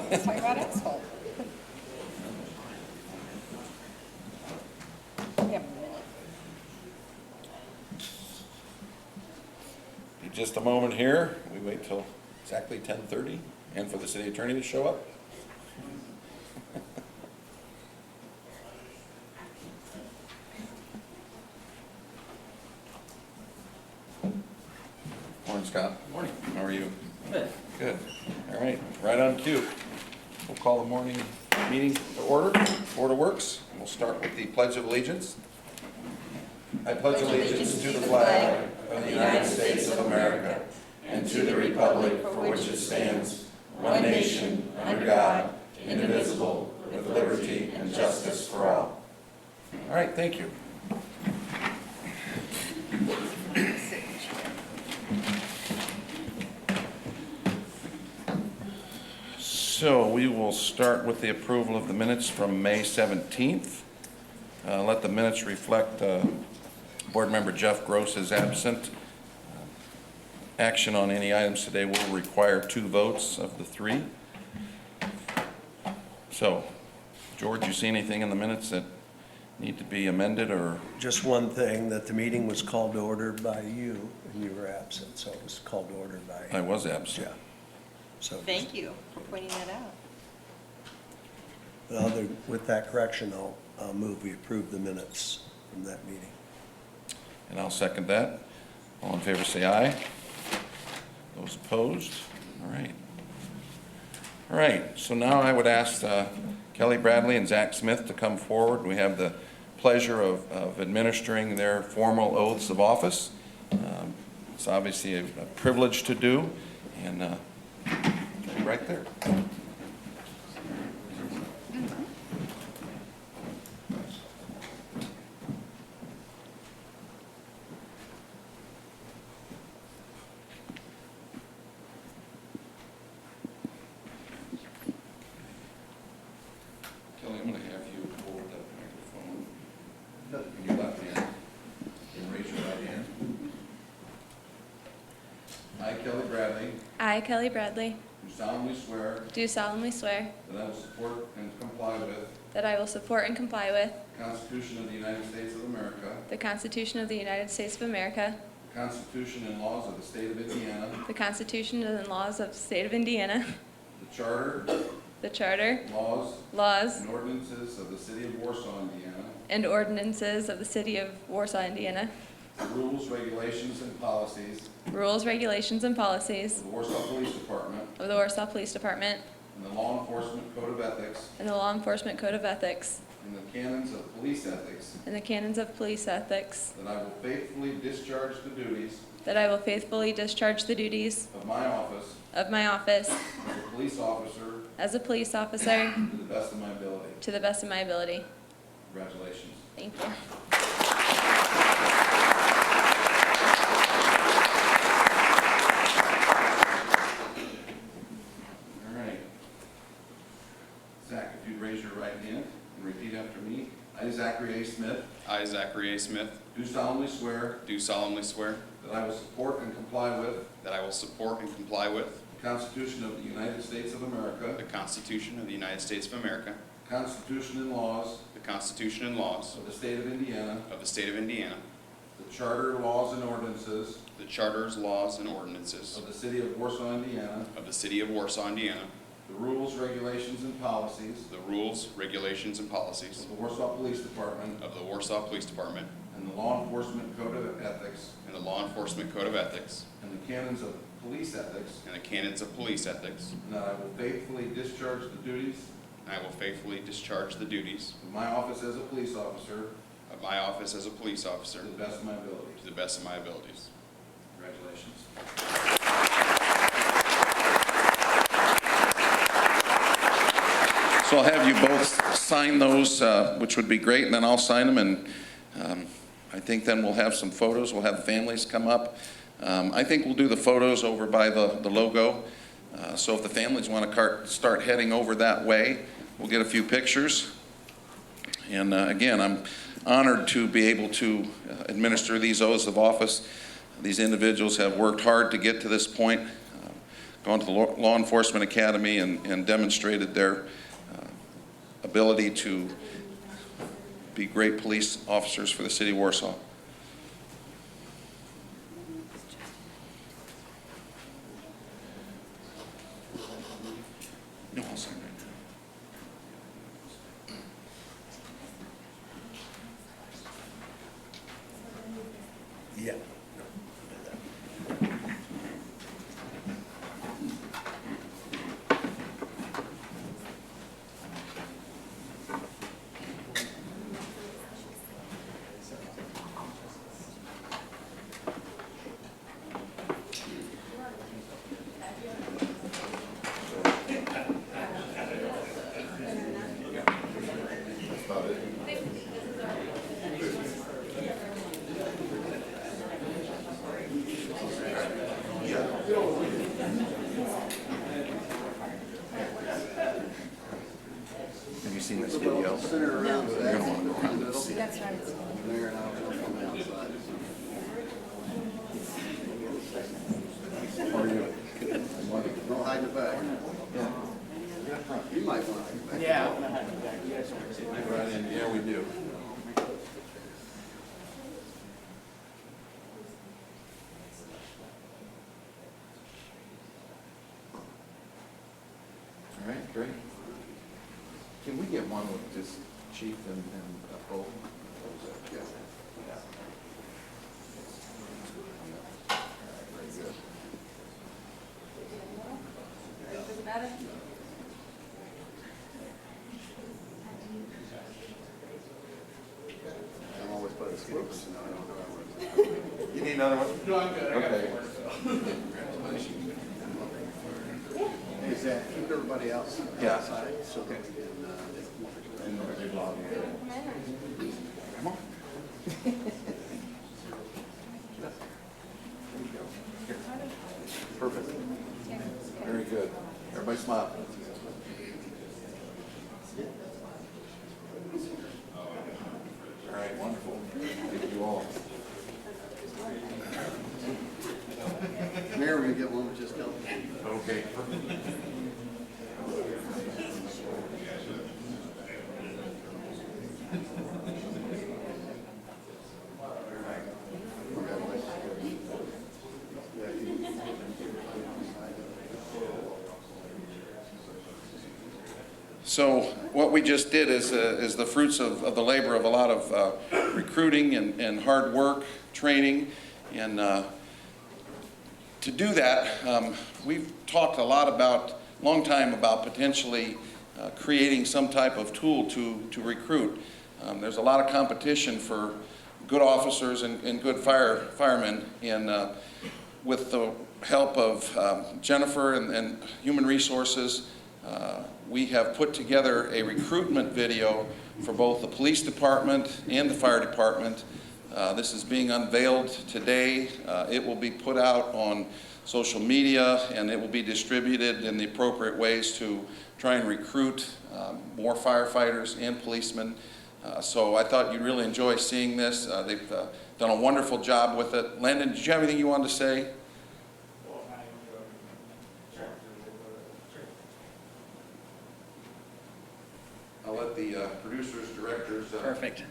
Let's talk about asphalt. We have a minute. Just a moment here. We wait till exactly 10:30 and for the city attorney to show up. Morning, Scott. Morning. How are you? Good. Good. All right, right on cue. We'll call the morning meeting to order. Board of Works. And we'll start with the Pledge of Allegiance. I pledge allegiance to the flag of the United States of America and to the republic for which it stands, one nation, under God, indivisible, with liberty and justice for all. All right, thank you. So we will start with the approval of the minutes from May 17th. Let the minutes reflect Board Member Jeff Gross is absent. Action on any items today will require 2 votes of the 3. So, George, you see anything in the minutes that need to be amended or? Just one thing, that the meeting was called to order by you, and you were absent, so it was called to order by. I was absent. Yeah. So, Thank you for pointing that out. with that correction, I'll move we approve the minutes from that meeting. And I'll second that. All in favor say aye. Those opposed? All right. All right, so now I would ask Kelly Bradley and Zach Smith to come forward. We have the pleasure of administering their formal oaths of office. It's obviously a privilege to do, and right there. Kelly, I'm going to have you hold that microphone. In your left hand, and raise your right hand. I, Kelly Bradley, I, Kelly Bradley, do solemnly swear do solemnly swear that I will support and comply with that I will support and comply with the Constitution of the United States of America, the Constitution of the United States of America, the Constitution and laws of the state of Indiana, the Constitution and laws of the state of Indiana, the charter, the charter, laws, laws, and ordinances of the city of Warsaw, Indiana, and ordinances of the city of Warsaw, Indiana, the rules, regulations, and policies rules, regulations, and policies of the Warsaw Police Department, of the Warsaw Police Department, and the law enforcement code of ethics, and the law enforcement code of ethics, and the canons of police ethics, and the canons of police ethics, that I will faithfully discharge the duties that I will faithfully discharge the duties of my office of my office as a police officer as a police officer to the best of my ability. to the best of my ability. Congratulations. Thank you. All right. Zach, if you'd raise your right hand and repeat after me. I, Zachary A. Smith, I, Zachary A. Smith, do solemnly swear do solemnly swear that I will support and comply with that I will support and comply with the Constitution of the United States of the America, Constitution of the United States of America, the Constitution and laws the Constitution and laws of the state of Indiana, of the state of Indiana, the charter, laws, and ordinances the charters, laws, and ordinances of the city of Warsaw, Indiana, of the city of Warsaw, Indiana, the rules, regulations, and policies the rules, regulations, and policies of the Warsaw Police Department, of the Warsaw Police Department, and the law enforcement code of ethics, and the law enforcement code of ethics, and the canons of police ethics, and the canons of police ethics, and that I will faithfully discharge the duties and I will faithfully discharge the duties of my office as a police officer of my office as a police officer to the best of my ability. to the best of my abilities. Congratulations. So I'll have you both sign those, which would be great, and then I'll sign them, and I think then we'll have some photos. We'll have families come up. I think we'll do the photos over by the logo. So if the families want to start heading over that way, we'll get a few pictures. And again, I'm honored to be able to administer these oaths of office. These individuals have worked hard to get to this point. gone to the Law Enforcement Academy and demonstrated their ability to be great police officers for the city of Warsaw. No, I'll sign right Yeah. Have you seen this video? You're gonna want to go around and see it. That's what I was How are you? Don't hide the back. You might want to. Right in. Yeah, we do. All right, great. Can we get one with just Chief and Bo? Yeah. Very good. I'm always put a skip, so I don't know where. You need another one? No, I'm good. Okay. Is that, keep everybody else Yeah. outside, so that we can, Come on. Perfect. Very good. Everybody smile. All right, wonderful. Thank you all. Mayor, we're gonna get one with just Kelly. Okay. So what we just did is the fruits of the labor of a lot of recruiting and hard work, training, and to do that, we've talked a long time about potentially creating some type of tool to recruit. There's a lot of competition for good officers and good firemen, and with the help of Jennifer and Human Resources, we have put together a recruitment video for both the police department and the fire department. This is being unveiled today. It will be put out on social media, and it will be distributed in the appropriate ways to try and recruit more firefighters and policemen. So I thought you'd really enjoy seeing this. They've done a wonderful job with it. Landon, did you have anything you wanted to say? I'll let the producers, directors. Perfect.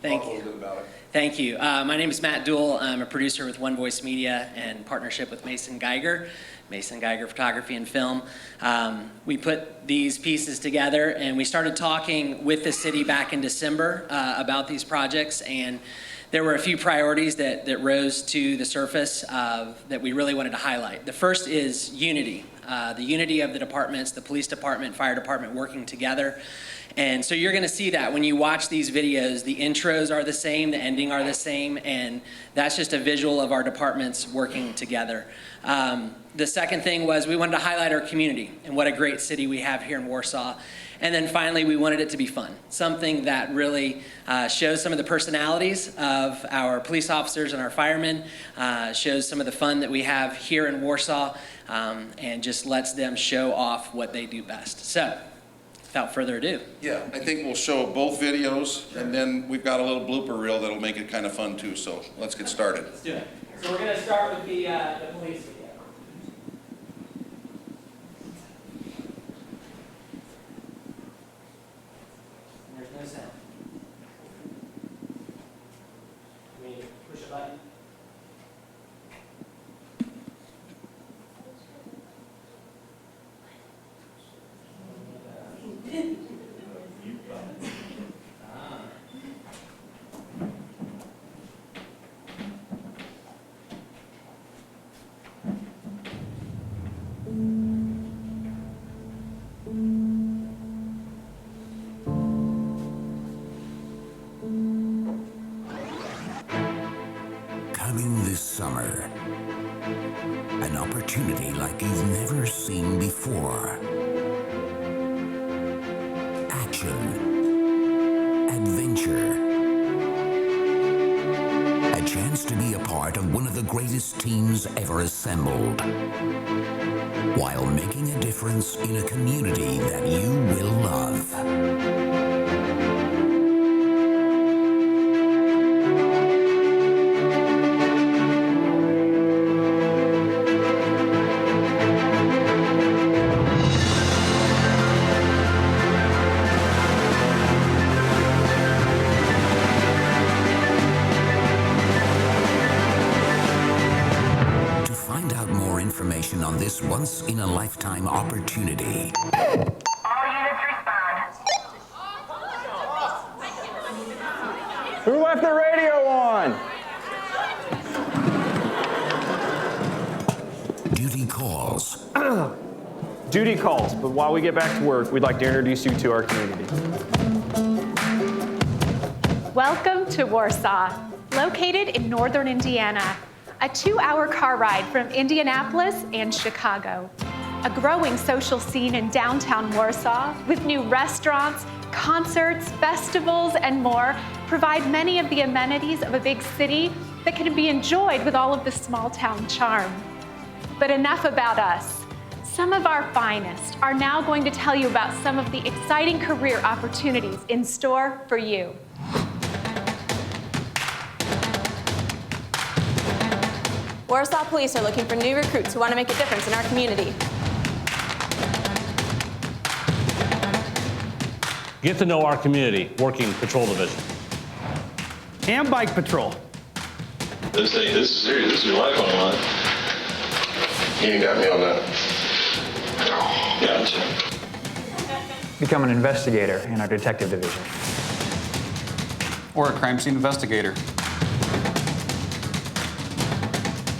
Thank talk a you. little bit about it. Thank you. My name is Matt Duell. I'm a producer with One Voice Media in partnership with Mason Geiger Photography and Film. We put these pieces together and we started talking with the city back in December about these projects, and there were a few priorities that rose to the surface that we really wanted to highlight. The first is unity. The unity of the departments, the police department, fire department working together. And so you're going to see that when you watch these videos, the intros are the same, the ending are the same, and that's just a visual of our departments working together. The second thing was we wanted to highlight our community and what a great city we have here in Warsaw. And then finally, we wanted it to be fun, something that really shows some of the personalities of our police officers and our firemen, shows some of the fun that we have here in Warsaw, and just lets them show off what they do best. So, without further ado. Yeah, I think we'll show both videos, and then we've got a little blooper reel that'll make it kind of fun too, so let's get started. Let's do it. So we're going to start with the police video. like you've never seen before. Action, adventure, a chance to be a part of one of the greatest teams ever assembled, while making a difference in a community that you will love. Information on this once-in-a-lifetime opportunity. All units respond. Who left the radio on? Duty calls. Duty calls, but while we get back to work, we'd like to introduce you to our community. Welcome to Warsaw, located in northern Indiana. A 2-hour car ride from Indianapolis and Chicago. A growing social scene in downtown Warsaw with new restaurants, concerts, festivals, and more provide many of the amenities of a big city that can be enjoyed with all of the small town charm. But enough about us. Some of our finest are now going to tell you about some of the exciting career opportunities in store for you. Warsaw Police are looking for new recruits who want to make a difference in our community. Get to know our community, working patrol division. And bike patrol. This is serious. This is your life on the line. You got me on that. Gotcha. Become an investigator in our detective division. Or a crime scene investigator.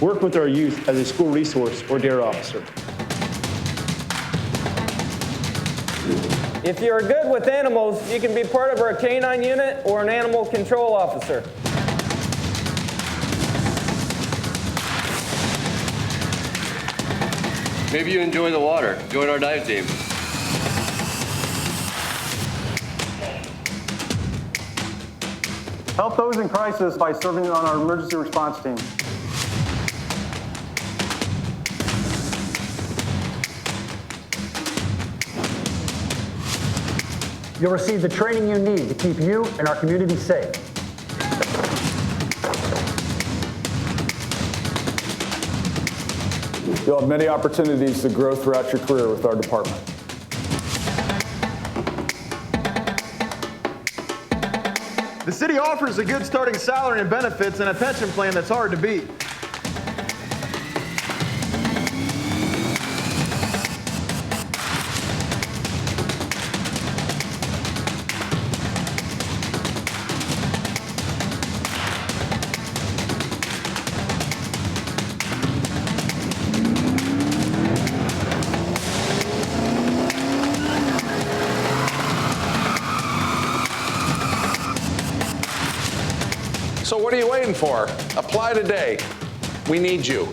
Work with our youth as a school resource or DARE officer. If you're good with animals, you can be part of our canine unit or an animal control officer. Maybe you enjoy the water. Join our dive team. Help those in crisis by serving on our emergency response team. You'll receive the training you need to keep you and our community safe. You'll have many opportunities to grow throughout your career with our department. The city offers a good starting salary and benefits and a pension plan that's hard to beat. So what are you waiting for? Apply today. We need you.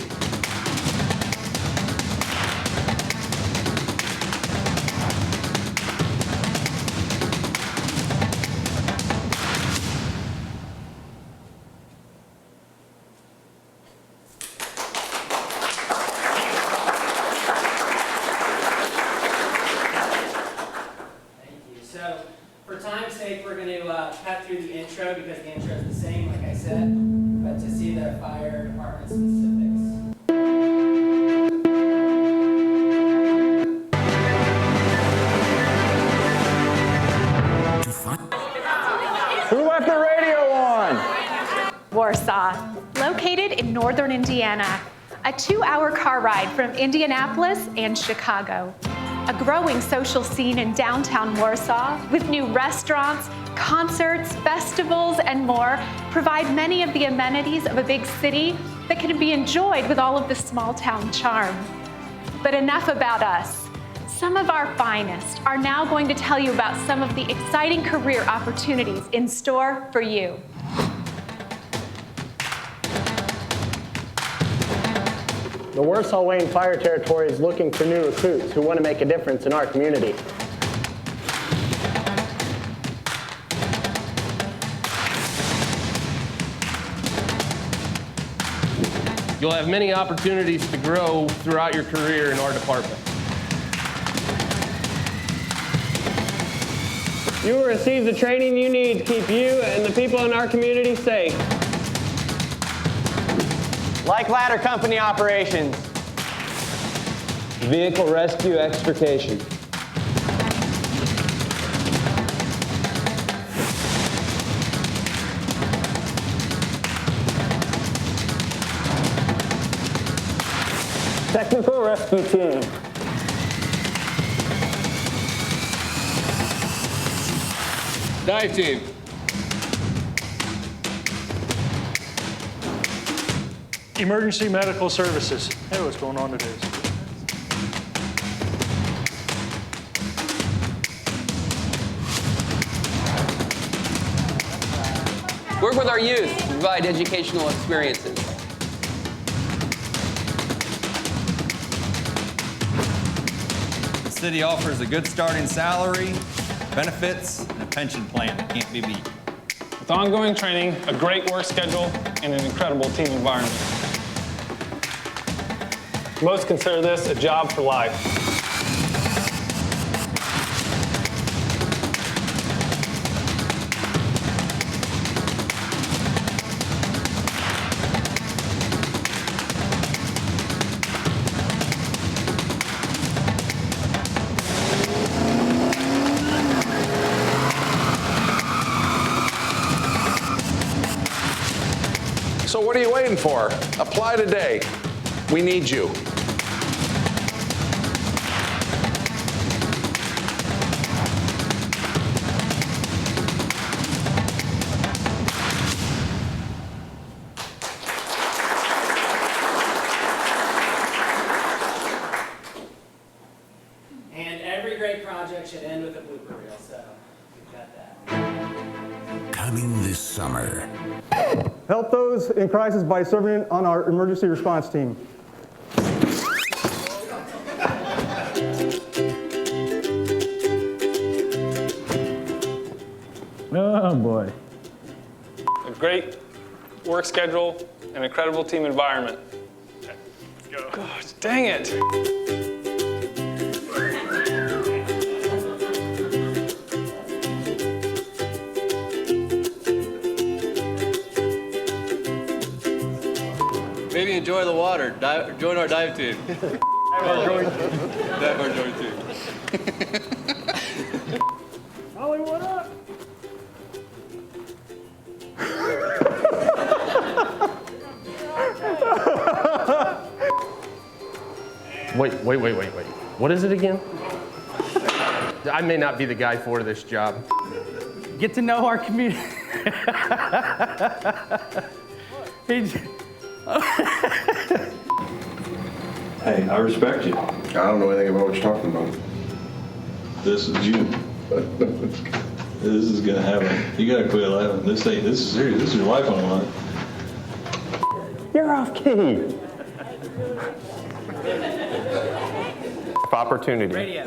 So, for time's sake, we're going to cut through the intro because the intro is the same, like I said, but to see the fire department specifics. Who left the radio on? Warsaw, located in northern Indiana. A 2-hour car ride from Indianapolis and Chicago. A growing social scene in downtown Warsaw with new restaurants, concerts, festivals, and more provide many of the amenities of a big city that can be enjoyed with all of the small town charm. But enough about us. Some of our finest are now going to tell you about some of the exciting career opportunities in store for you. The The Warsaw Wayne Fire Territory is looking for new recruits who want to make a difference in our community. You'll have many opportunities to grow throughout your career in our department. You will receive the training you need to keep you and the people in our community safe. Like ladder company operations. Vehicle rescue extrication. Technical rescue team. Dive team. Emergency medical services. Hey, what's going on today? Work with our youth to provide educational experiences. The city offers a good starting salary, benefits, and a pension plan that can't be beat. With ongoing training, a great work schedule, and an incredible team environment. Most consider this a job for life. So what are you waiting for? Apply today. We need you. And every great project should end with a blooper reel, so we've got that. Coming this summer. Help those in crisis by serving on our emergency response team. Oh, boy. A great work schedule, an incredible team environment. Okay, let's go. Gosh, dang it. Maybe enjoy the water. Join our dive team. Dive our join team. Ollie, what up? Wait. What is it again? I may not be the guy for this job. Get to know our community. Hey, I respect you. I don't know anything about what you're talking about. This is you. This is gonna happen. You gotta quit laughing. This is serious. This is your life on the line. You're off key. Opportunity. Radio.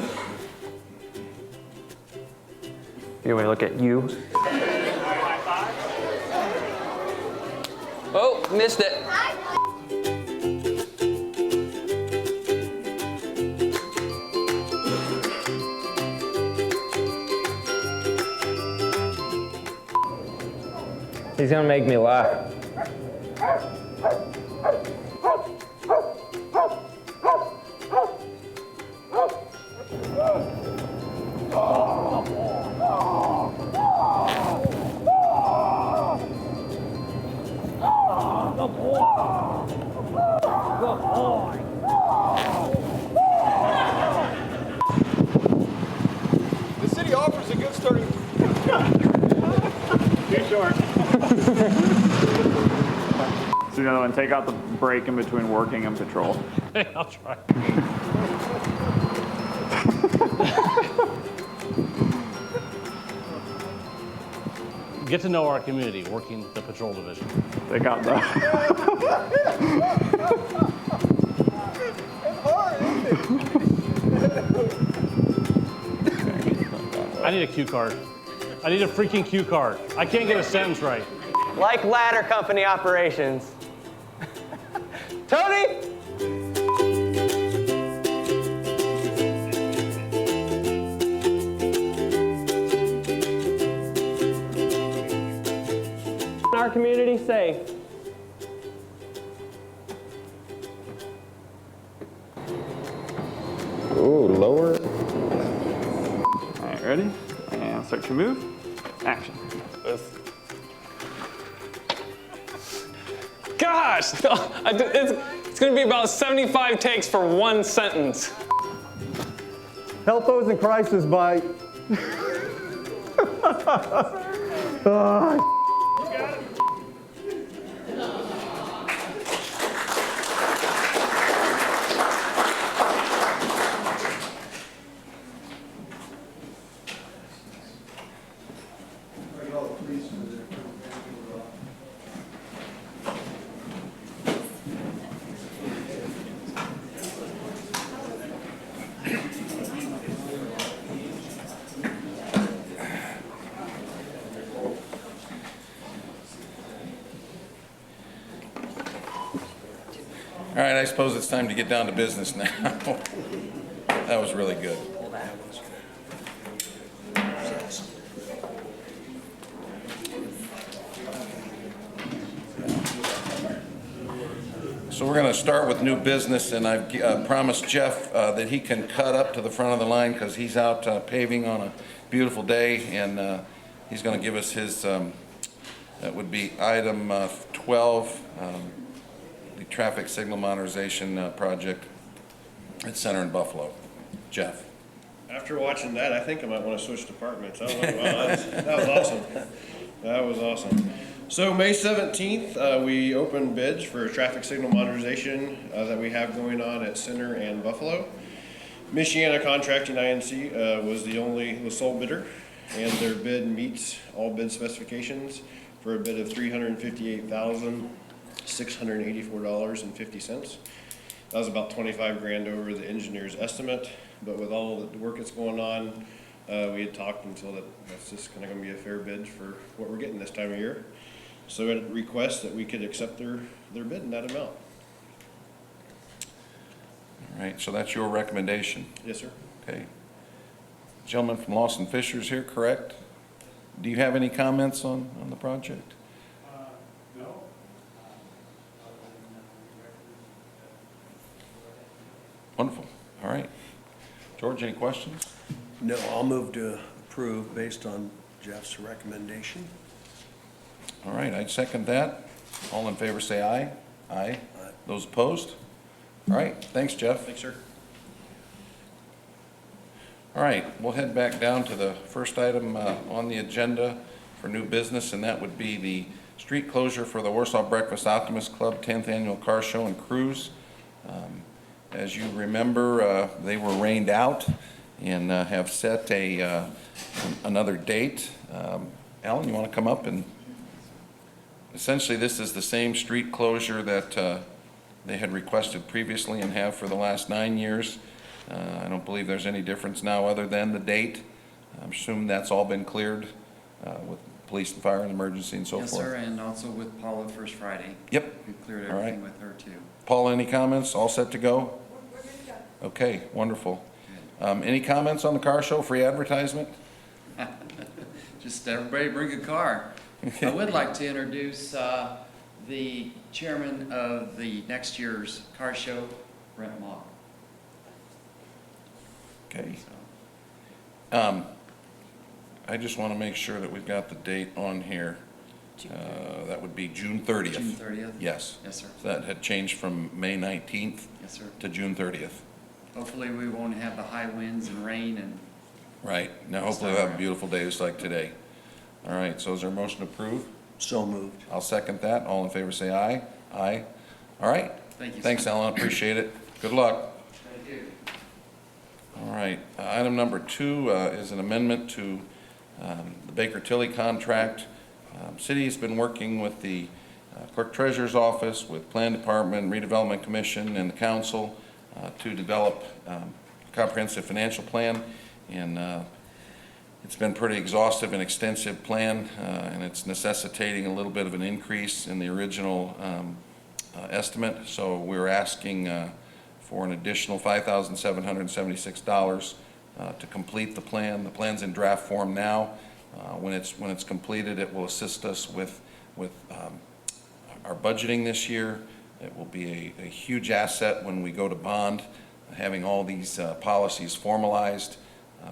You want to look at you? Oh, missed it. He's gonna make me laugh. The city offers a good starting. Too short. So the other one, take out the break in between working and patrol. Hey, I'll try. Get to know our community, working the patrol division. Take out the. I need a cue card. I need a freaking cue card. I can't get a sentence right. Like ladder company operations. Tony? Our community safe. Ooh, lower. All right, ready? And start your move. Action. Gosh, no, it's going to be about 75 takes for one sentence. Help those in crisis by. All right, I suppose it's time to get down to business now. That was really good. So we're going to start with new business, and I've promised Jeff that he can cut up to the front of the line because he's out paving on a beautiful day, and he's going to give us his, that would be item 12, the traffic signal modernization project at Center in Buffalo. Jeff. After watching that, I think I might want to switch departments. I don't know. That was awesome. That was awesome. So May 17th, we opened bids for traffic signal modernization that we have going on at Center and Buffalo. Michiana Contracting INC was the sole bidder, and their bid meets all bid specifications for a bid of $358,684.50. That was about 25 grand over the engineer's estimate, but with all of the work that's going on, we had talked until that's just kind of going to be a fair bid for what we're getting this time of year. So it requests that we could accept their bid in that amount. All right, so that's your recommendation? Yes, sir. Okay. Gentleman from Lawson Fisher's here, correct? Do you have any comments on the project? No. Wonderful. All right. George, any questions? No, I'll move to approve based on Jeff's recommendation. All right, I'd second that. All in favor say aye. Aye. Those opposed? All right, thanks, Jeff. Thanks, sir. All right, we'll head back down to the first item on the agenda for new business, and that would be the street closure for the Warsaw Breakfast Optimist Club 10th Annual Car Show and Cruise. As you remember, they were rained out and have set another date. Alan, you want to come up? And essentially, this is the same street closure that they had requested previously and have for the last 9 years. I don't believe there's any difference now other than the date. I'm assuming that's all been cleared with police and fire and emergency and so forth. Yes, sir, and also with Paula First Friday. Yep. We cleared All everything right. with her too. Paula, any comments? All set to go? Okay, wonderful. Any comments on the car show? Free advertisement? Just everybody bring a car. I would like to introduce the chairman of the next year's car show, Brent Mock. Okay. I just want to make sure that we've got the date on here. That would be June 30th. June 30th? Yes. Yes, sir. So that had changed from May 19th Yes, sir. to June 30th. Hopefully we won't have the high winds and rain and Right. Now, hopefully we'll have a beautiful day just like today. All right, so is there a motion to approve? So moved. I'll second that. All in favor say aye. Aye. All right. Thank you, Thanks, sir. Alan. Appreciate it. Good luck. Thank you. All right. Item number 2 is an amendment to the Baker Tilly contract. City has been working with the Clerk Treasurer's Office, with Plan Department, Redevelopment Commission, and the Council to develop a comprehensive financial plan, and it's been pretty exhaustive and extensive plan, and it's necessitating a little bit of an increase in the original estimate. So we're asking for an additional $5,776 to complete the plan. The plan's in draft form now. When it's completed, it will assist us with our budgeting this year. It will be a huge asset when we go to bond. Having all these policies formalized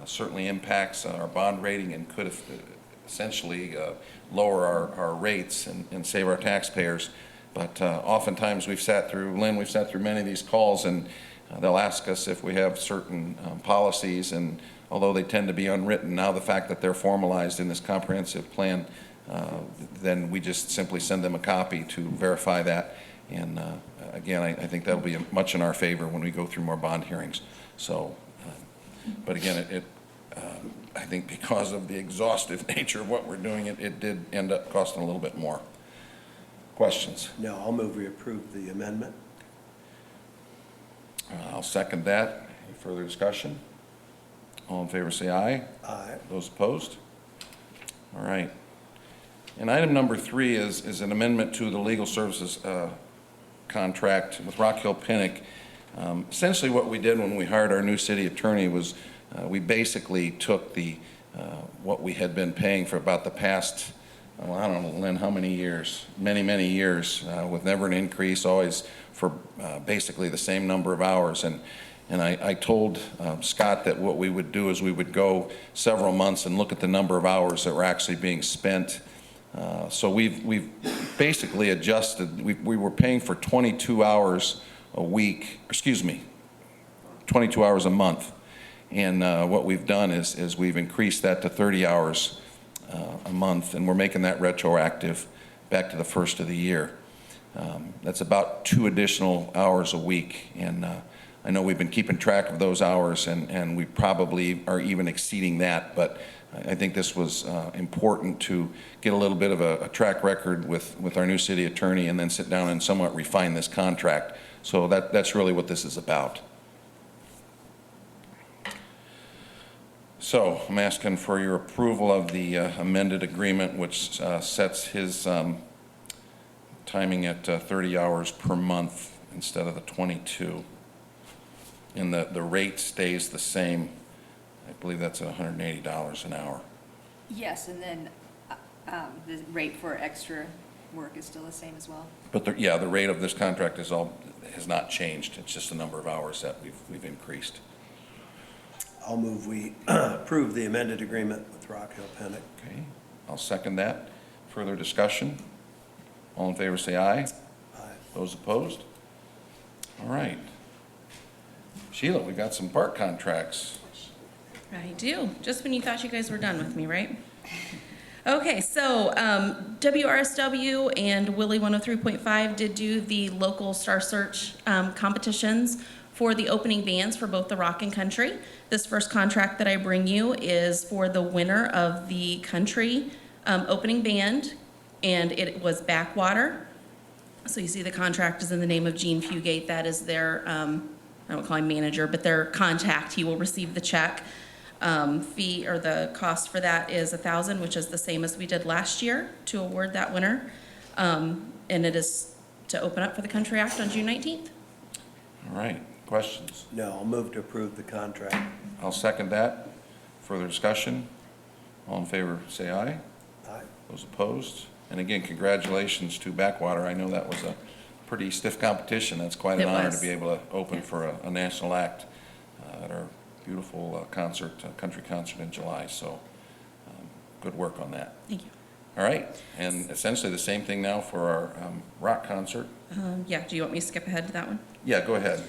certainly impacts our bond rating and could essentially lower our rates and save our taxpayers. But oftentimes we've sat through many of these calls, and they'll ask us if we have certain policies, and although they tend to be unwritten, now the fact that they're formalized in this comprehensive plan, then we just simply send them a copy to verify that. And again, I think that'll be much in our favor when we go through more bond hearings. So, but again, I think because of the exhaustive nature of what we're doing, it did end up costing a little bit more. Questions? No, I'll move we approve the amendment. I'll second that. Any further discussion? All in favor say aye. Aye. Those opposed? All right. And item number 3 is an amendment to the legal services contract with Rock Hill Pinnock. Essentially what we did when we hired our new city attorney was we basically took what we had been paying for about the past, I don't know, Lynn, how many years? Many years, with never an increase, always for basically the same number of hours. And I told Scott that what we would do is we would go several months and look at the number of hours that were actually being spent. So we've basically adjusted. We were paying for 22 hours a week, 22 hours a month. And what we've done is we've increased that to 30 hours a month, and we're making that retroactive back to the first of the year. That's about 2 additional hours a week, and I know we've been keeping track of those hours, and we probably are even exceeding that, but I think this was important to get a little bit of a track record with our new city attorney and then sit down and somewhat refine this contract. So that's really what this is about. So I'm asking for your approval of the amended agreement, which sets his timing at 30 hours per month instead of the 22. And the rate stays the same. I believe that's at $180 an hour. Yes, and then the rate for extra work is still the same as well? But the rate of this contract has not changed. It's just the number of hours that we've increased. I'll move we approve the amended agreement with Rock Hill Pinnock. Okay, I'll second that. Further discussion? All in favor say aye. Aye. Those opposed? All right. Sheila, we got some park contracts. I do. Just when you thought you guys were done with me, right? Okay, so WRSW and Willie 103.5 did do the local Star Search competitions for the opening bands for both the Rock and Country. This first contract that I bring you is for the winner of the Country opening band, and it was Backwater. So you see the contract is in the name of Gene Fugate. That is their, I don't call him manager, but their contact. He will receive the check. Fee or the cost for that is $1,000, which is the same as we did last year to award that winner. And it is to open up for the Country Act on June 19th. All right, questions? No, I'll move to approve the contract. I'll second that. Further discussion? All in favor say aye. Aye. Those opposed? And again, congratulations to Backwater. I know that was a pretty stiff competition. That's quite an honor to be able to open for a national act at our beautiful country concert in July. So good work on that. Thank you. All right, and essentially the same thing now for our rock concert. Yeah, do you want me to skip ahead to that one? Yeah, go ahead.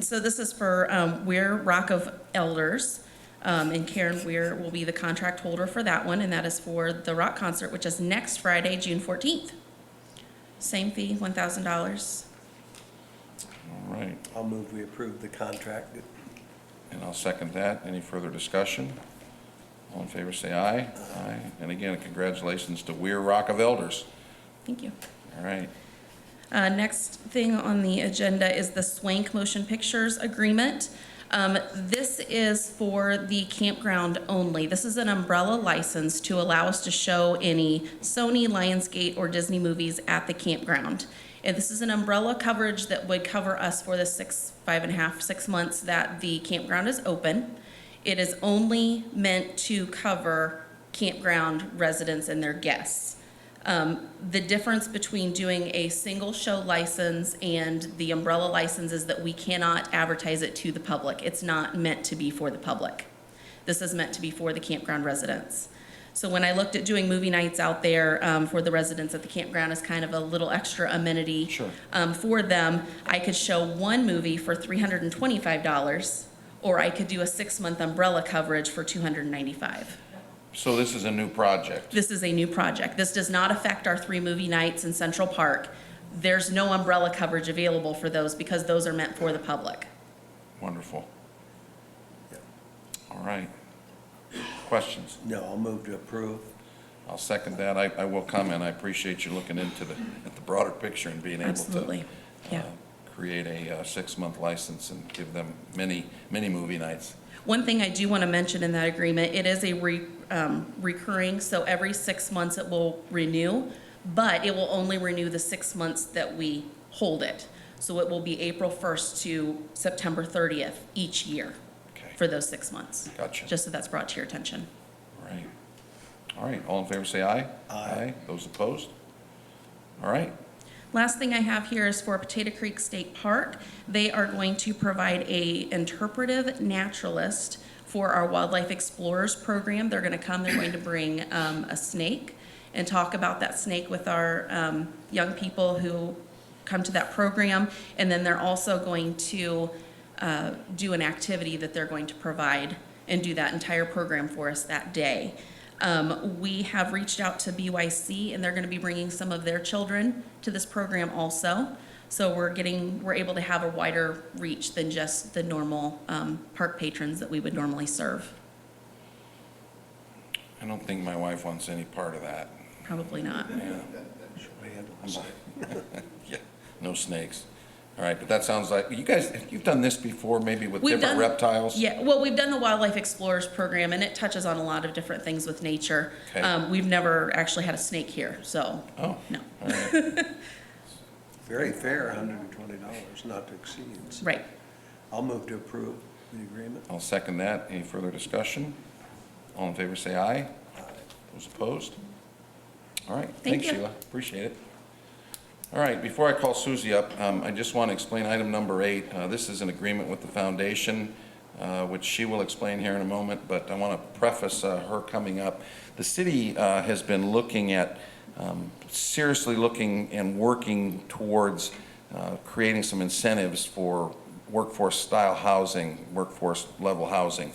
So this is for Weir Rock of Elders, and Karen Weir will be the contract holder for that one, and that is for the rock concert, which is next Friday, June 14th. Same fee, $1,000. All right. I'll move we approve the contract. And I'll second that. Any further discussion? All in favor say aye. Aye. And again, congratulations to Weir Rock of Elders. Thank you. All right. Next thing on the agenda is the Swank Motion Pictures Agreement. This is for the campground only. This is an umbrella license to allow us to show any Sony, Lionsgate, or Disney movies at the campground. And this is an umbrella coverage that would cover us for the 5.5, 6 months that the campground is open. It is only meant to cover campground residents and their guests. The difference between doing a single show license and the umbrella license is that we cannot advertise it to the public. It's not meant to be for the public. This is meant to be for the campground residents. So when I looked at doing movie nights out there for the residents at the campground as kind of a little extra amenity for them, I could show one movie for $325, or I could do a 6-month umbrella coverage for $295. So this is a new project? This is a new project. This does not affect our 3 movie nights in Central Park. There's no umbrella coverage available for those because those are meant for the public. Wonderful. All right. Questions? No, I'll move to approve. I'll second that. I will comment. I appreciate you looking into the broader picture and being able Absolutely. to create a 6-month license and give them many movie nights. One thing I do want to mention in that agreement, it is a recurring, so every 6 months it will renew, but it will only renew the 6 months that we hold it. So it will be April 1st to September 30th each year for those 6 months. Gotcha. Just so that's brought to your attention. Right. All right. All in favor say aye. Aye. Those opposed? All right. Last thing I have here is for Potato Creek State Park. They are going to provide a interpretive naturalist for our Wildlife Explorers program. They're going to come, they're going to bring a snake and talk about that snake with our young people who come to that program. And then they're also going to do an activity that they're going to provide and do that entire program for us that day. We have reached out to BYC, and they're going to be bringing some of their children to this program also. So we're able to have a wider reach than just the normal park patrons that we would normally serve. I don't think my wife wants any part of that. Probably not. Yeah, no snakes. All right, but that sounds like, you've done this before, maybe with different reptiles? Yeah, well, we've done the Wildlife Explorers program, and it touches on a lot of different things with nature. Okay. We've never actually had a snake here, so, Oh. no. All right. Very fair, $120, not to exceed. Right. I'll move to approve the agreement. I'll second that. Any further discussion? All in favor say aye. Those opposed? All right, Thank thanks you. Sheila, appreciate it. All right, before I call Susie up, I just want to explain item number 8. This is an agreement with the foundation, which she will explain here in a moment, but I want to preface her coming up. The city has been looking at, seriously looking and working towards creating some incentives for workforce-style housing, workforce-level housing.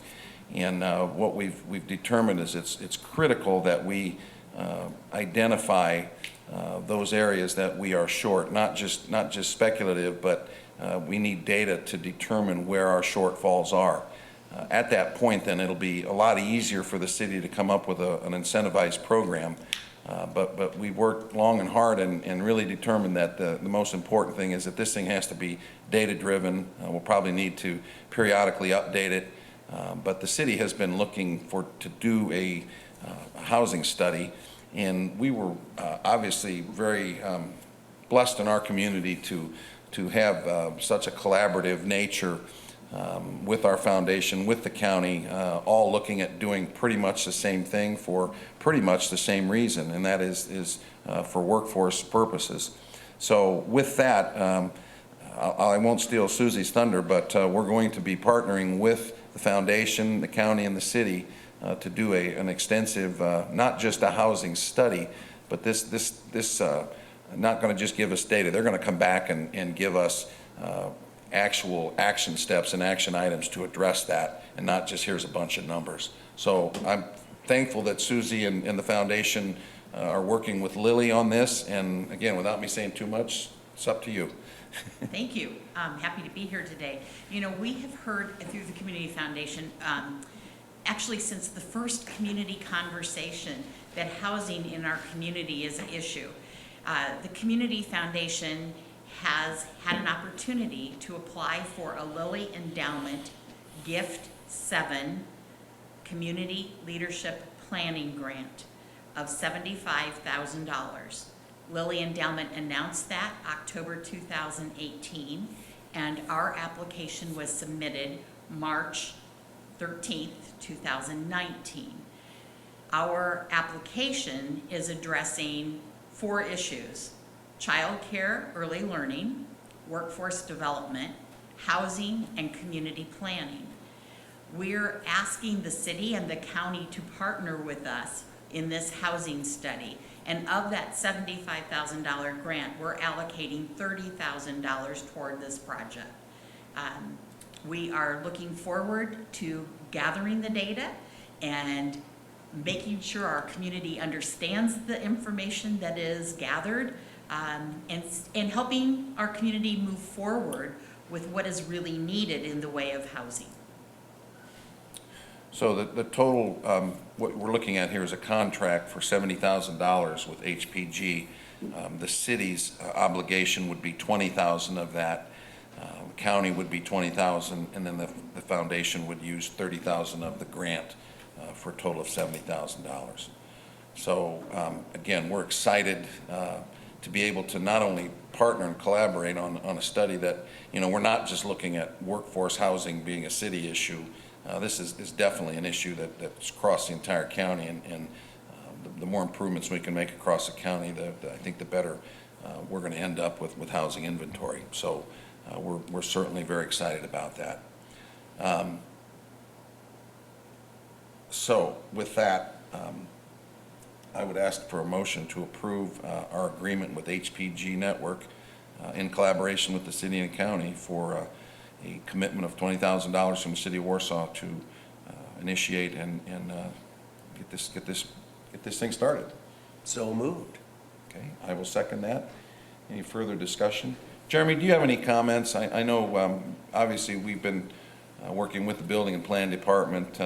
And what we've determined is it's critical that we identify those areas that we are short, not just speculative, but we need data to determine where our shortfalls are. At that point, then, it'll be a lot easier for the city to come up with an incentivized program. But we worked long and hard and really determined that the most important thing is that this thing has to be data-driven. We'll probably need to periodically update it. But the city has been looking to do a housing study. And we were obviously very blessed in our community to have such a collaborative nature with our foundation, with the county, all looking at doing pretty much the same thing for pretty much the same reason, and that is for workforce purposes. So with that, I won't steal Susie's thunder, but we're going to be partnering with the foundation, the county, and the city to do an extensive, not just a housing study, but this not going to just give us data. They're going to come back and give us actual action steps and action items to address that, and not just here's a bunch of numbers. So I'm thankful that Susie and the foundation are working with Lily on this. And again, without me saying too much, it's up to you. Thank you. I'm happy to be here today. You know, we have heard through the Community Foundation, actually since the first community conversation, that housing in our community is an issue. The Community Foundation has had an opportunity to apply for a Lilly Endowment Gift 7 Community Leadership Planning Grant of $75,000. Lilly Endowment announced that October 2018, and our application was submitted March 13th, 2019. Our application is addressing 4 issues: child care, early learning, workforce development, housing, and community planning. We're asking the city and the county to partner with us in this housing study. And of that $75,000 grant, we're allocating $30,000 toward this project. We are looking forward to gathering the data and making sure our community understands the information that is gathered, and helping our community move forward with what is really needed in the way of housing. So the total, what we're looking at here is a contract for $70,000 with HPG. The city's obligation would be $20,000 of that. The county would be $20,000, and then the foundation would use $30,000 of the grant for a total of $70,000. So again, we're excited to be able to not only partner and collaborate on a study that, we're not just looking at workforce housing being a city issue. This is definitely an issue that's across the entire county, and the more improvements we can make across the county, I think the better we're going to end up with housing inventory. So we're certainly very excited about that. So with that, I would ask for a motion to approve our agreement with HPG Network in collaboration with the city and county for a commitment of $20,000 from the city of Warsaw to initiate and get this thing started. So moved. Okay, I will second that. Any further discussion? Jeremy, do you have any comments? I know obviously we've been working with the building and plan department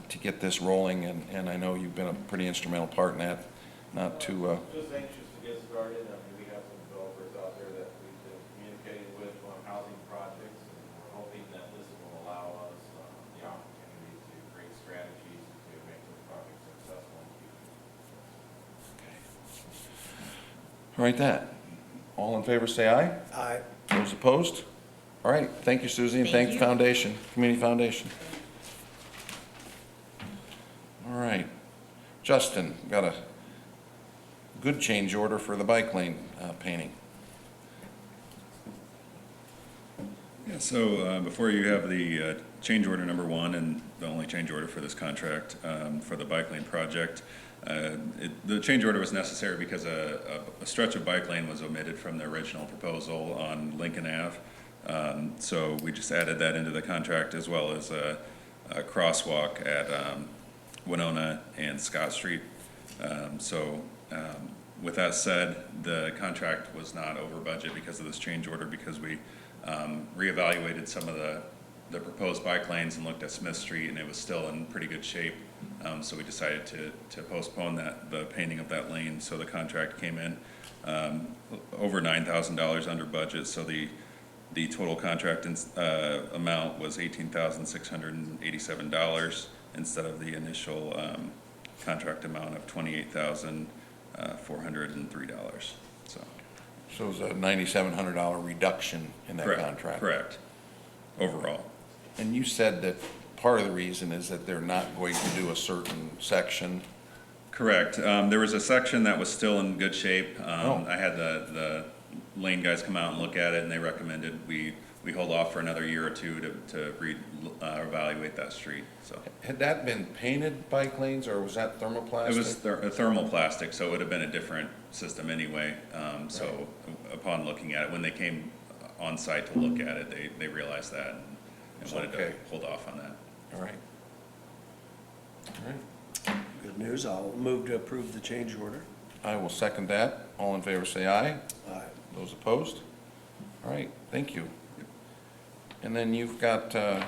to get this rolling, and I know you've been a pretty instrumental part in that. Not to just anxious to get started. I mean, we have some developers out there that we've been communicating with on housing projects, and we're hoping that this will allow us the opportunity to create strategies to make those projects successful in the future. All right, all in favor say aye. Aye. Those opposed? All right, thank you, Susie, and thank Thank the you. foundation, Community Foundation. All right, Justin, got a good change order for the bike lane painting. Yeah, so before you have the change order number 1 and the only change order for this contract for the bike lane project. The change order was necessary because a stretch of bike lane was omitted from the original proposal on Lincoln Ave. So we just added that into the contract, as well as a crosswalk at Winona and Scott Street. With that said, the contract was not over budget because of this change order, because we reevaluated some of the proposed bike lanes and looked at Smith Street, and it was still in pretty good shape. So we decided to postpone the painting of that lane. So the contract came in over $9,000 under budget. So the total contract amount was $18,687 instead of the initial contract amount of $28,403. So it was a $9,700 reduction in that contract. Correct. Overall. And you said that part of the reason is that they're not going to do a certain section. Correct. There was a section that was still in good shape. I had the lane guys come out and look at it, and they recommended we hold off for another year or two to evaluate that street. So had that been painted bike lanes, or was that thermoplastic? It was thermoplastic, so it would have been a different system anyway. So upon looking at it, when they came on site to look at it, they realized that and wanted to hold off on that. All right. All right. Good news. I'll move to approve the change order. I will second that. All in favor say aye. Aye. Those opposed? All right, thank you. And then you've got I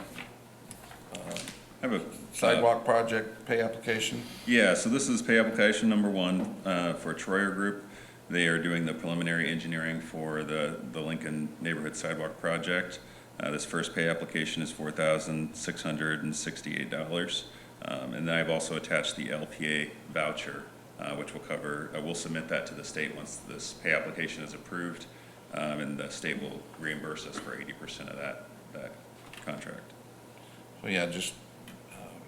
have a sidewalk project pay application. Yeah, so this is pay application number 1 for Troyer Group. They are doing the preliminary engineering for the Lincoln Neighborhood Sidewalk Project. This first pay application is $4,668. And then I've also attached the LPA voucher, which will cover, we'll submit that to the state once this pay application is approved, and the state will reimburse us for 80% of that contract. So yeah, just,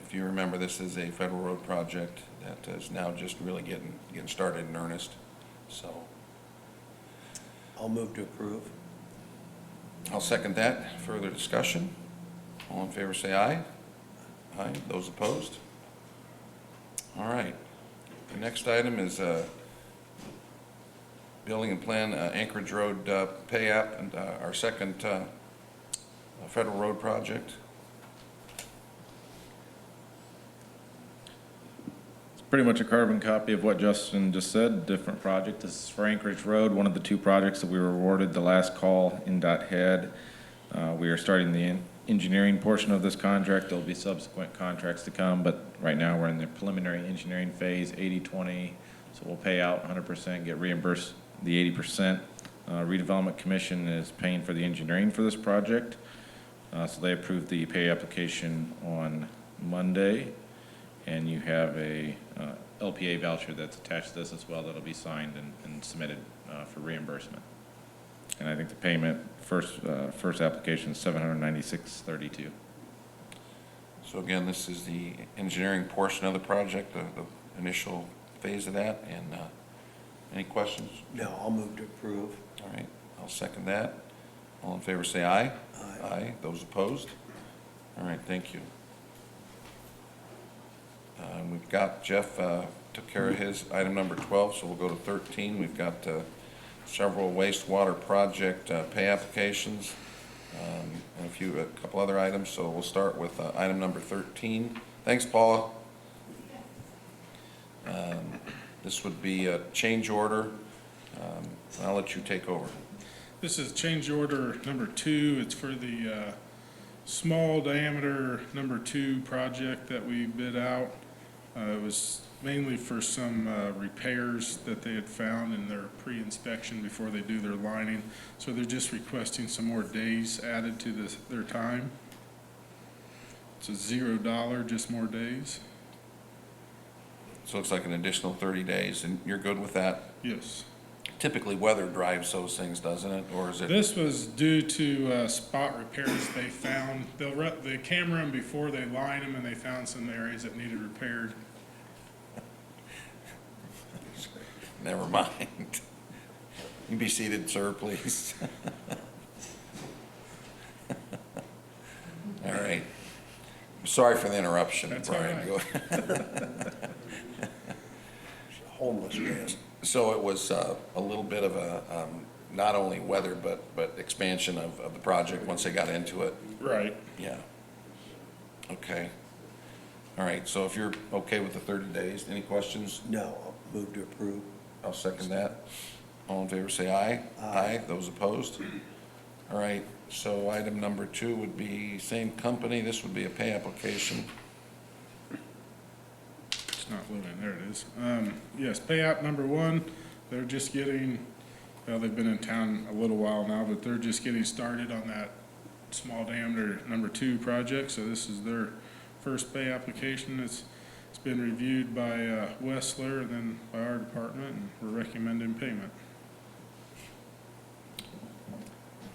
if you remember, this is a federal road project that is now just really getting started in earnest, so. I'll move to approve. I'll second that. Further discussion? All in favor, say aye. Aye. Those opposed? All right. The next item is building and plan Anchorage Road pay app, and our second federal road project. Pretty much a carbon copy of what Justin just said, different project. This is for Anchorage Road, one of the two projects that we were awarded the last call in .head. We are starting the engineering portion of this contract. There'll be subsequent contracts to come, but right now we're in the preliminary engineering phase, 80-20. So we'll pay out 100%, get reimbursed the 80%. Redevelopment Commission is paying for the engineering for this project. So they approved the pay application on Monday. And you have a LPA voucher that's attached to this as well that'll be signed and submitted for reimbursement. And I think the payment, first application is $796.32. So again, this is the engineering portion of the project, the initial phase of that, and any questions? No, I'll move to approve. All right, I'll second that. All in favor, say aye. Aye. Aye. Those opposed? All right, thank you. We've got, Jeff took care of his item number 12, so we'll go to 13. We've got several wastewater project pay applications and a couple other items, so we'll start with item number 13. Thanks, Paula. This would be a change order. I'll let you take over. This is change order number 2. It's for the small diameter number 2 project that we bid out. It was mainly for some repairs that they had found in their pre-inspection before they do their lining. So they're just requesting some more days added to their time. It's a $0, just more days. So it's like an additional 30 days, and you're good with that? Yes. Typically, weather drives those things, doesn't it? Or is it? This was due to spot repairs they found. They camera them before they line them, and they found some areas that needed repaired. Never mind. You can be seated, sir, please. All right. Sorry for the interruption, That's Brian. all Go right. ahead. Homeless man. So it was a little bit of a, not only weather, but expansion of the project once they got into it. Right. Yeah. Okay. All right, so if you're okay with the 30 days, any questions? No, I'll move to approve. I'll second that. All in favor, say aye. Aye. Those opposed? All right, so item number 2 would be same company. This would be a pay application. It's not loading, there it is. Yes, payout number 1, they're just getting, well, they've been in town a little while now, but they're just getting started on that small diameter number 2 project. So this is their first pay application. It's been reviewed by Wessler and then by our department, and we're recommending payment.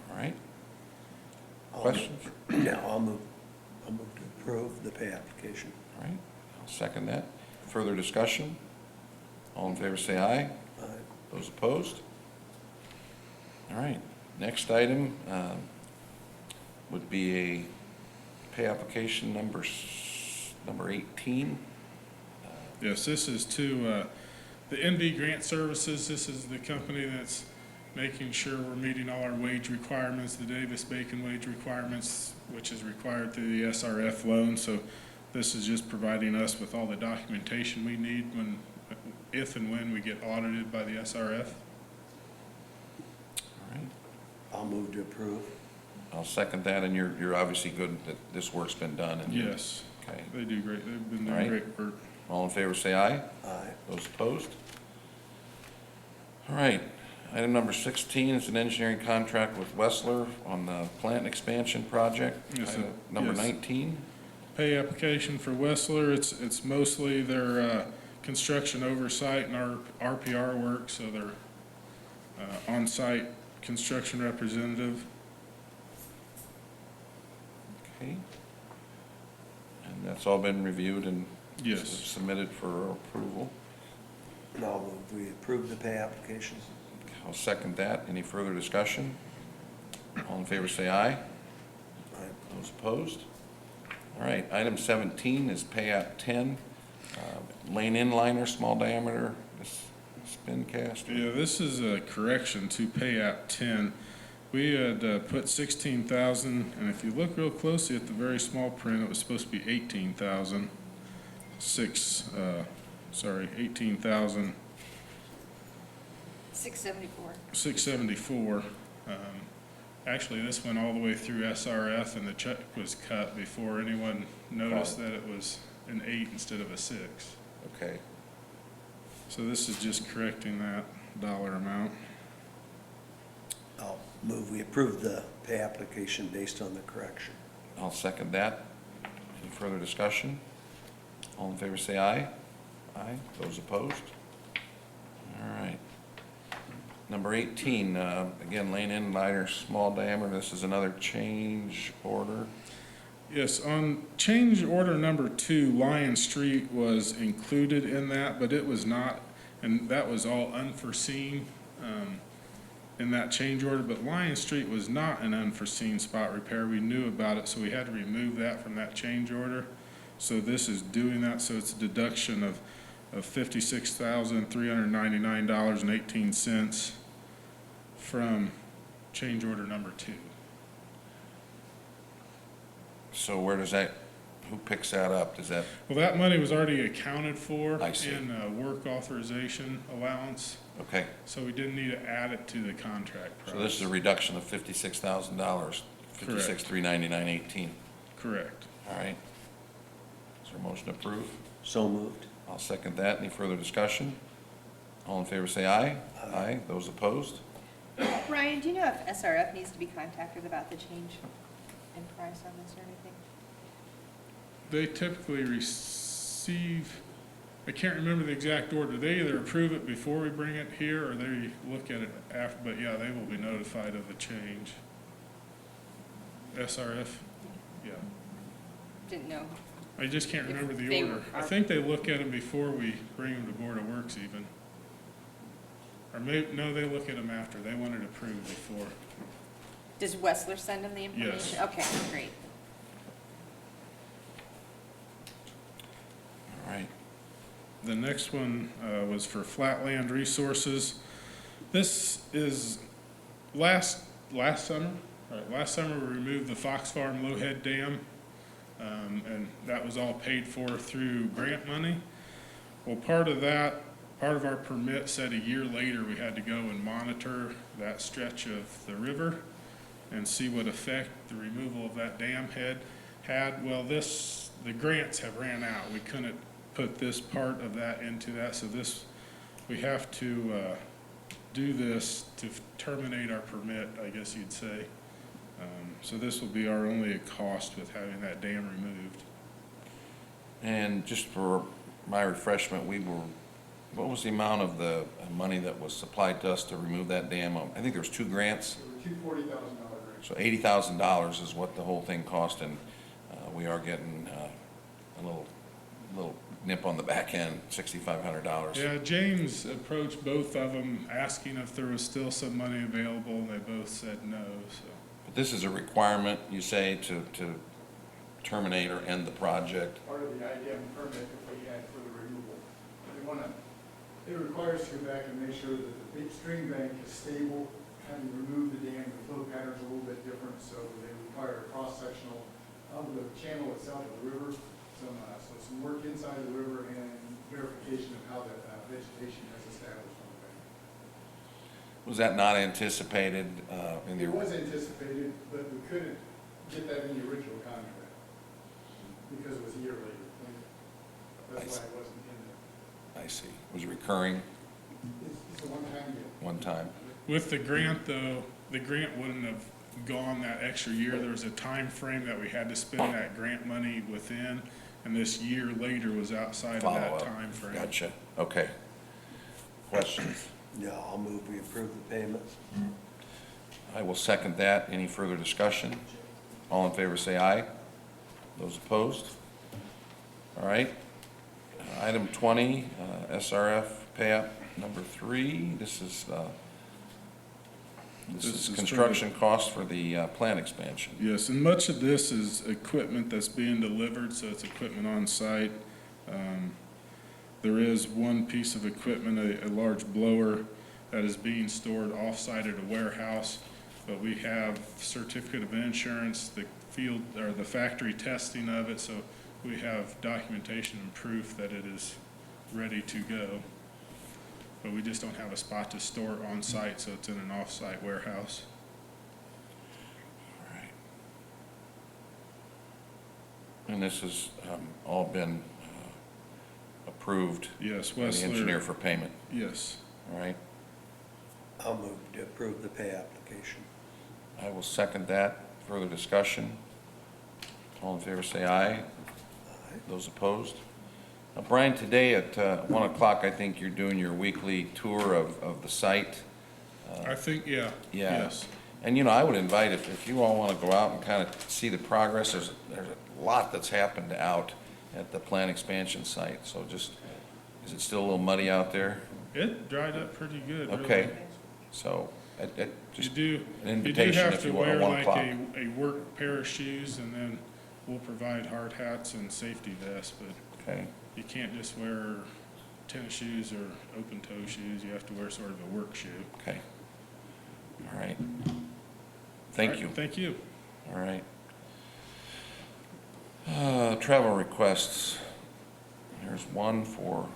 All right. Questions? No, I'll move to approve the pay application. All right, I'll second that. Further discussion? All in favor, say aye. Aye. Those opposed? All right, next item would be a pay application number 18. Yes, this is to the NV Grant Services. This is the company that's making sure we're meeting all our wage requirements, the Davis-Bacon wage requirements, which is required through the SRF loan. So this is just providing us with all the documentation we need if and when we get audited by the SRF. All right. I'll move to approve. I'll second that, and you're obviously good that this work's been done. And Yes. Okay. They do great. They've been All doing right. great work. All in favor, say aye. Aye. Those opposed? All right, item number 16 is an engineering contract with Wessler on the plant expansion project. Yes, sir. Item number Yes. 19. Pay application for Wessler, it's mostly their construction oversight and our RPR work, so they're on-site construction representative. Okay. And that's all been reviewed and Yes. submitted for approval. And I'll move we approve the pay application. I'll second that. Any further discussion? All in favor say aye. Those opposed? All right, item 17 is pay app 10, lane inliner, small diameter, spin cast. Yeah, this is a correction to pay app 10. We had put 16,000, and if you look real closely at the very small print, it was supposed to be 18,000. 18,000. 674. 674. Actually, this went all the way through SRF, and the check was cut before anyone noticed that it was an 8 instead of a 6. Okay. So this is just correcting that dollar amount. I'll move we approve the pay application based on the correction. I'll second that. Any further discussion? All in favor say aye. Aye. Those opposed? All right. Number 18, again, lane inliner, small diameter. This is another change order. Yes, on change order number 2, Lion Street was included in that, but it was not, and that was all unforeseen in that change order, but Lion Street was not an unforeseen spot repair. We knew about it, so we had to remove that from that change order. So this is doing that, so it's a deduction of $56,399.18 from change order number 2. So where does that, who picks that up? Does that, Well, that money was already accounted for I see. in work authorization allowance, okay. so we didn't need to add it to the contract price. So this is a reduction of $56,000, $56,399.18. Correct. All right. Is there a motion to approve? So moved. I'll second that. Any further discussion? All in favor say aye. Aye. Those opposed? Ryan, do you know if SRF needs to be contacted about the change in price on this or anything? They typically receive, I can't remember the exact order. They either approve it before we bring it here, or they look at it after, but yeah, they will be notified of the change. SRF? Yeah. Didn't know. I just can't remember the they order. I are- think they look at them before we bring them to Board of Works even. Or maybe, no, they look at them after. They want it approved before. Does Wessler send them the information? Yes. Okay, great. All right. The next one was for Flatland Resources. This is last summer. Last summer we removed the Fox Farm Lowhead Dam, and that was all paid for through grant money. Well, part of our permit said a year later we had to go and monitor that stretch of the river and see what effect the removal of that dam head had. Well, the grants have ran out. We couldn't put this part of that into that, so we have to do this to terminate our permit, I guess you'd say. So this will be our only cost with having that dam removed. And just for my refreshment, what was the amount of the money that was supplied to us to remove that dam? I think there was 2 grants. There were 2 $40,000 grants. So $80,000 is what the whole thing cost, and we are getting a little nip on the back end, $6,500. Yeah, James approached both of them asking if there was still some money available, and they both said no, so. But this is a requirement, you say, to terminate or end the project. Part of the IDM permit that we had for the removal. It requires us to go back and make sure that the big stream bank is stable, having removed the dam, the flow pattern's a little bit different, so they require a cross-sectional of the channel itself of the river, some work inside the river and verification of how that vegetation has established on the bank. Was that not anticipated in the? It was anticipated, but we couldn't get that in the original contract because it was a year later. That's why it wasn't in there. I see. Was it recurring? It's a one-time deal. One time? With the grant, though, the grant wouldn't have gone that extra year. There was a time frame that we had to spend that grant money within, and this year later was outside of that Follow-up. time frame. Gotcha, okay. Questions? Yeah, I'll move we approve the payment. I will second that. Any further discussion? All in favor say aye. Those opposed? All right. Item 20, SRF pay-up number 3. This is This is for construction cost for the plant expansion. Yes, and much of this is equipment that's being delivered, so it's equipment on site. There is one piece of equipment, a large blower, that is being stored off-site at a warehouse, but we have certificate of insurance, the field, or the factory testing of it, so we have documentation and proof that it is ready to go. But we just don't have a spot to store it on site, so it's in an off-site warehouse. And this has all been approved Yes, by the Wessler. engineer for payment, Yes. all right? I'll move to approve the pay application. I will second that. Further discussion? All in favor say aye. Those opposed? Now, Brian, today at 1 o'clock, I think you're doing your weekly tour of the site. I think, yeah. Yeah. Yes. And, you know, I would invite, if you all want to go out and kind of see the progress, there's a lot that's happened out at the plant expansion site. So just, is it still a little muddy out there? It dried up pretty good, really. Okay. So, just You do, an you do invitation have if to you want wear at 1 like o'clock. a work pair of shoes, and then we'll provide hard hats and safety vests, but Okay. you can't just wear tennis shoes or open toe shoes. You have to wear sort of a work shoe. Okay. All right. Thank All right, you. Thank you. All right. Travel requests. There's one for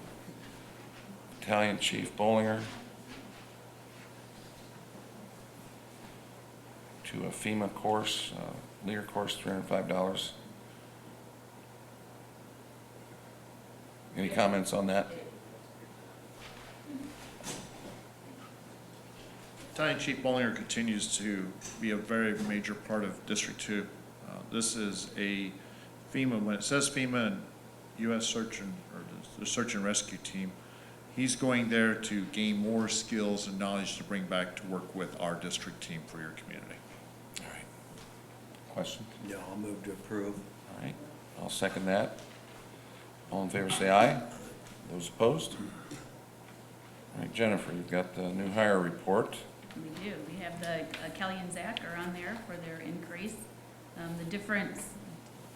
Battalion Chief Bollinger to a FEMA course, leader course, $305. Any comments on that? Battalion Chief Bollinger continues to be a very major part of District 2. This is a FEMA, when it says FEMA and U.S. Search and, or the Search and Rescue Team, he's going there to gain more skills and knowledge to bring back to work with our district team for your community. All right. Questions? Yeah, I'll move to approve. All right. I'll second that. All in favor say aye. Those opposed? All right, Jennifer, you've got the new hire report. We do. We have the Kelly and Zach are on there for their increase. The difference,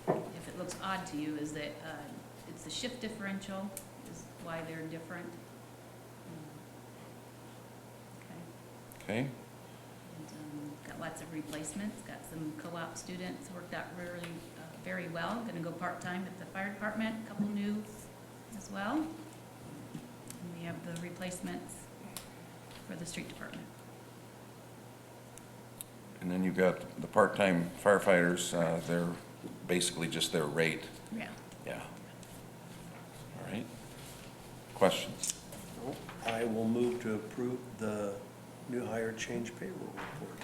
if it looks odd to you, is that it's the shift differential is why they're different. Okay. Okay. And, got lots of replacements, got some co-op students, worked out really very well. Going to go part-time at the fire department, a couple new as well. And we have the replacements for the street department. And then you've got the part-time firefighters, they're basically just their rate. Yeah. Yeah. All right. Questions? I will move to approve the new hire change payroll report.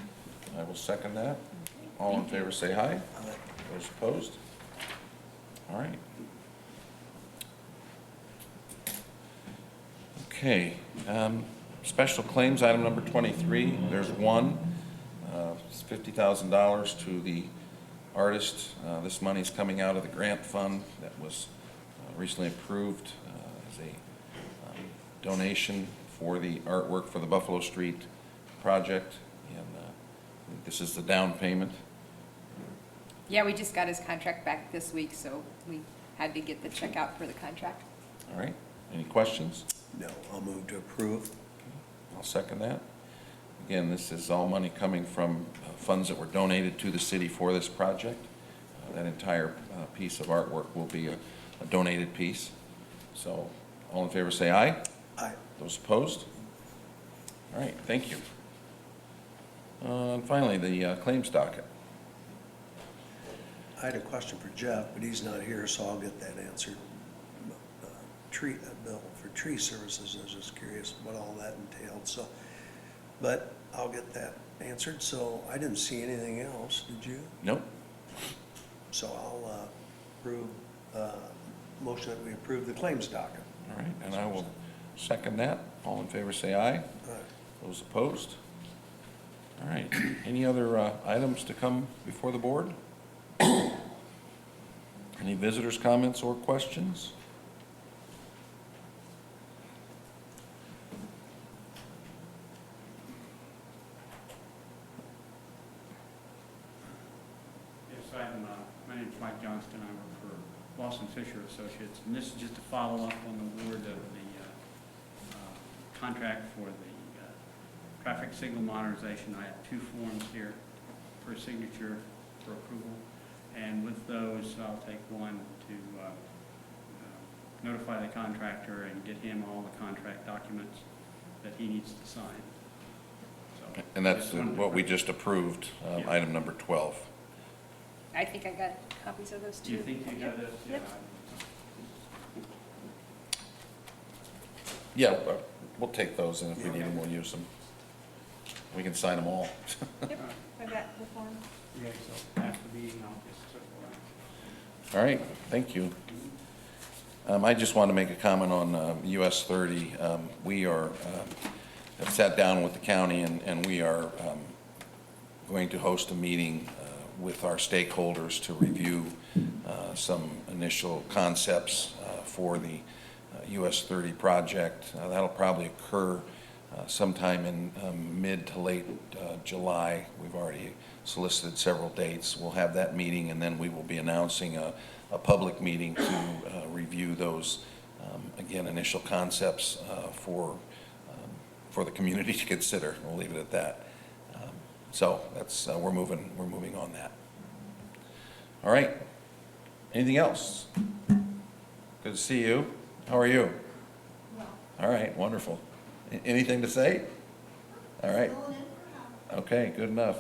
I will second that. All in favor say aye. Those opposed? All right. Okay, special claims, item number 23, there's one. It's $50,000 to the artist. This money is coming out of the grant fund that was recently approved as a donation for the artwork for the Buffalo Street project. And this is the down payment. Yeah, we just got his contract back this week, so we had to get the check out for the contract. All right, any questions? No, I'll move to approve. I'll second that. Again, this is all money coming from funds that were donated to the city for this project. That entire piece of artwork will be a donated piece. So, all in favor say aye. Aye. Those opposed? All right, thank you. And finally, the claims docket. I had a question for Jeff, but he's not here, so I'll get that answered. tree, a bill for tree services. I was just curious what all that entailed, so. But I'll get that answered, so I didn't see anything else, did you? Nope. So I'll approve, motion that we approve the claims docket. All right, and I will second that. All in favor, say aye. Those opposed? All right, any other items to come before the board? Any visitors' comments or questions? Yes, my name's Mike Johnston. I work for Lawson Fisher Associates, and this is just a follow-up on the award of the contract for the traffic signal modernization. I have 2 forms here for signature for approval, and with those, I'll take one to notify the contractor and get him all the contract documents that he needs to sign. So, And that's just wanted to- what we just approved, Yeah. item number 12. I think I got copies of those too. Do you think you got this? Yep. Yeah, we'll take those, and if we need them, we'll use them. We can sign them all. Yep, I got the form. Okay, so after the meeting, I'll just circle around. All right, thank you. I just want to make a comment on US 30. We have sat down with the county, and we are going to host a meeting with our stakeholders to review some initial concepts for the US 30 project. That'll probably occur sometime in mid to late July. We've already solicited several dates. We'll have that meeting, and then we will be announcing a public meeting to review those, again, initial concepts for the community to consider. We'll leave it at that. So that's, we're moving on that. All right. Anything else? Good to see you. How are you? All right, wonderful. Anything to say? All right. Okay, good enough.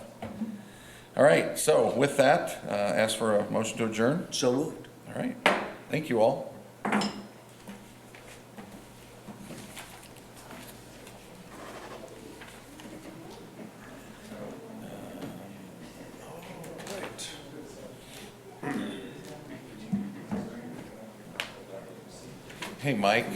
All right, so with that, ask for a motion to adjourn. So moved. All right, thank you all. Hey, Mike.